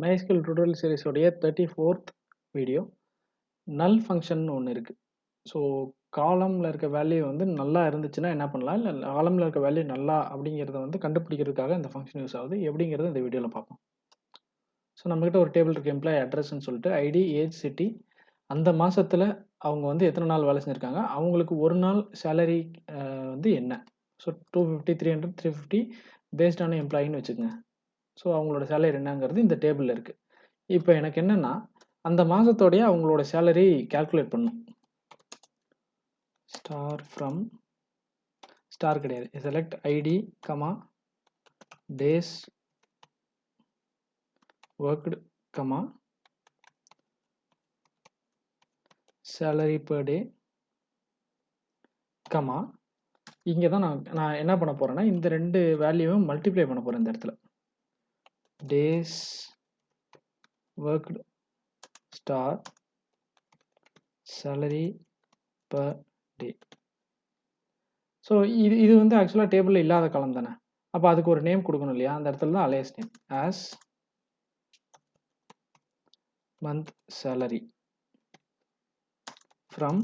MySql tutorial series உடைய 34th video. null function ஒன்று இருக்கு. ஸோ காலம்ல இருக்க வேல்யூ வந்து நல்லா இருந்துச்சுன்னா என்ன பண்ணலாம், இல்லை காலம்ல இருக்க வேல்யூ நல்லா அப்படிங்கிறத வந்து கண்டுபிடிக்கிறதுக்காக இந்த ஃபங்க்ஷன் யூஸ் ஆகுது. எப்படிங்கிறத இந்த வீடியோவில் பார்ப்போம். ஸோ நம்மகிட்ட ஒரு டேபிள் இருக்கு, எம்ப்ளாயி அட்ரஸ்ன்னு சொல்லிட்டு ஐடி, ஏஜ், சிட்டி, அந்த மாசத்துல அவங்க வந்து எத்தனை நாள் வேலை செஞ்சிருக்காங்க, அவங்களுக்கு ஒரு நாள் சேலரி வந்து என்ன. ஸோ 250, 300, 350 பேஸ்ட் ஆன எம்ப்ளாயின்னு வச்சுக்கோங்க. ஸோ அவங்களோட சேலரி என்னங்கிறது இந்த டேபிளில் இருக்குது. இப்போ எனக்கு என்னென்னா அந்த மாதத்தோடைய அவங்களோட சேலரி கால்குலேட் பண்ணும். ஸ்டார் ஃப்ரம் ஸ்டார் கிடையாது, select ID comma days worked comma salary per day comma இங்கே தான் நான் என்ன பண்ண போகிறேன்னா இந்த ரெண்டு வேல்யூவும் மல்டிப்ளை பண்ண போகிறேன் இந்த இடத்துல. days worked star salary per day. So இது வந்து ஆக்சுவலாக டேபிளில் இல்லாத காலம் தானே, அப்போ அதுக்கு ஒரு நேம் கொடுக்கணும் இல்லையா. அந்த இடத்துல தான் alias name as month salary from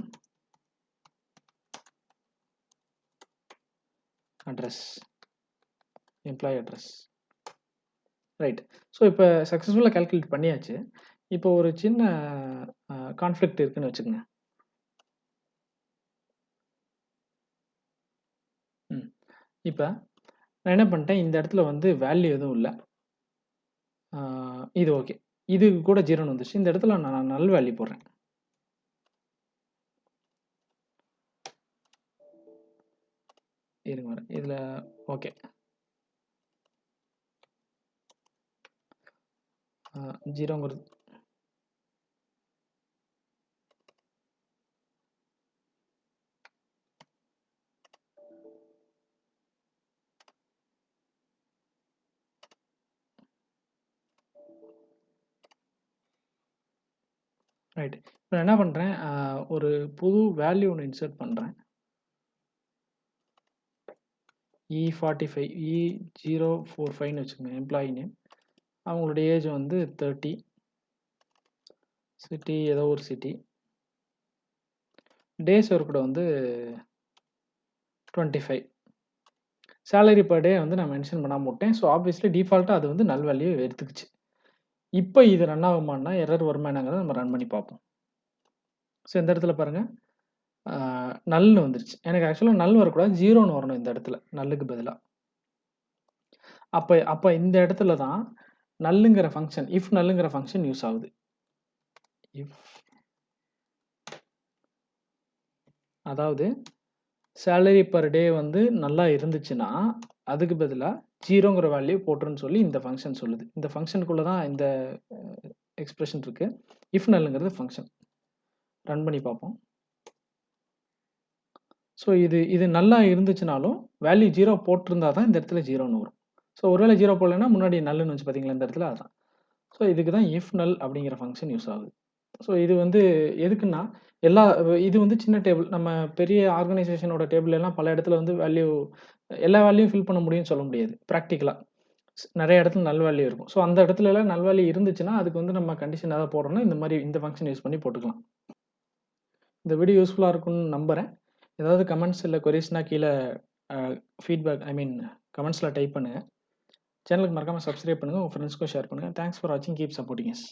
address, employee address. Right. So இப்போ சக்ஸஸ்ஃபுல்லாக கால்குலேட் பண்ணியாச்சு. இப்போ ஒரு சின்ன கான்ஃப்ளிக்ட் இருக்குன்னு வச்சுக்கோங்க. இப்போ நான் என்ன பண்ணிட்டேன், இந்த இடத்துல வந்து வேல்யூ எதுவும் இல்லை, இது ஓகே, இது கூட 0 வந்துச்சு. இந்த இடத்துல நான் நல் வேல்யூ போடுறேன். இருங்க வரேன் இதில். ஓகே, 0ங்கிறது ரைட். இப்போ என்ன பண்ணுறேன், ஒரு புது வேல்யூ ஒன்று இன்சர்ட் பண்ணுறேன். E45 E045ன்னு வச்சுக்கோங்க எம்ப்ளாயி நேம். அவங்களுடைய ஏஜ் வந்து 30, சிட்டி ஏதோ ஒரு சிட்டி, டேஸ் ஒர்க்கோட வந்து 25, சேலரி பர் டே வந்து நான் மென்ஷன் பண்ணாமல் விட்டேன். ஸோ ஆப்வியஸ்லி டிஃபால்ட்டாக அது வந்து நல் வேல்யூ எடுத்துக்கிச்சு. இப்போ இது ரன் ஆகுமான்னா எரர் வருமா என்னங்கிறத நம்ம ரன் பண்ணி பார்ப்போம். ஸோ இந்த இடத்துல பாருங்கள் நல்னு வந்துருச்சு. எனக்கு ஆக்சுவலாக நல் வரக்கூடாது, 0ன்னு வரணும் இந்த இடத்துல நல்லுக்கு பதிலாக. அப்போ இந்த இடத்துல தான் நல்லுங்கிற ஃபங்க்ஷன், இஃப் நல்லுங்கிற ஃபங்க்ஷன் யூஸ் ஆகுது. இஃப் அதாவது சேலரி பர் டே வந்து நல்லா இருந்துச்சுன்னா அதுக்கு பதிலாக 0ங்கிற வேல்யூ போட்டுருன்னு சொல்லி இந்த ஃபங்க்ஷன் சொல்லுது. இந்த ஃபங்க்ஷனுக்குள்ளே தான் இந்த எக்ஸ்பிரஷன் இருக்குது. If நல்லுங்கிறது function. ரன் பண்ணி பார்ப்போம். ஸோ இது நல்லா இருந்துச்சுனாலும் வேல்யூ 0 போட்டிருந்தா தான் இந்த இடத்துல 0ன்னு வரும். ஸோ ஒருவேளை 0 போடலைன்னா முன்னாடி நல்லுன்னு வச்சு பார்த்தீங்களா இந்த இடத்துல, அதான். ஸோ இதுக்கு தான் இஃப் நல் அப்படிங்கிற ஃபங்க்ஷன் யூஸ் ஆகுது. ஸோ இது வந்து எதுக்குன்னா இது வந்து சின்ன டேபிள், நம்ம பெரிய ஆர்கனைசேஷனோட டேபிள் எல்லாம் பல இடத்துல வந்து எல்லா வேல்யூயும் ஃபில் பண்ண முடியும்னு சொல்ல முடியாது. ப்ராக்டிக்கலாக நிறைய இடத்துல நல் வேல்யூ இருக்கும். ஸோ அந்த இடத்துல எல்லாம் நல் வேல்யூ இருந்துச்சுன்னா அதுக்கு வந்து நம்ம கண்டிஷன் ஏதாவது போடுறோம்னா இந்த ஃபங்க்ஷன் யூஸ் பண்ணி போட்டுக்கலாம். இந்த வீடியோ யூஸ்ஃபுல்லாக இருக்கும்னு நம்புகிறேன். ஏதாவது கமெண்ட்ஸ் இல்லை கொரிஸ்னால் கீழே ஃபீட்பேக் கமெண்ட்ஸில் டைப் பண்ணுங்கள். சேனலுக்கு மறக்காமல் சப்ஸ்கிரைப் பண்ணுங்கள், உங்கள் ஃப்ரெண்ட்ஸ்க்கும் ஷேர் பண்ணுங்கள். தேங்க்ஸ் ஃபார் வாட்சிங், கீப் சப்போர்ட்டிங் அஸ்.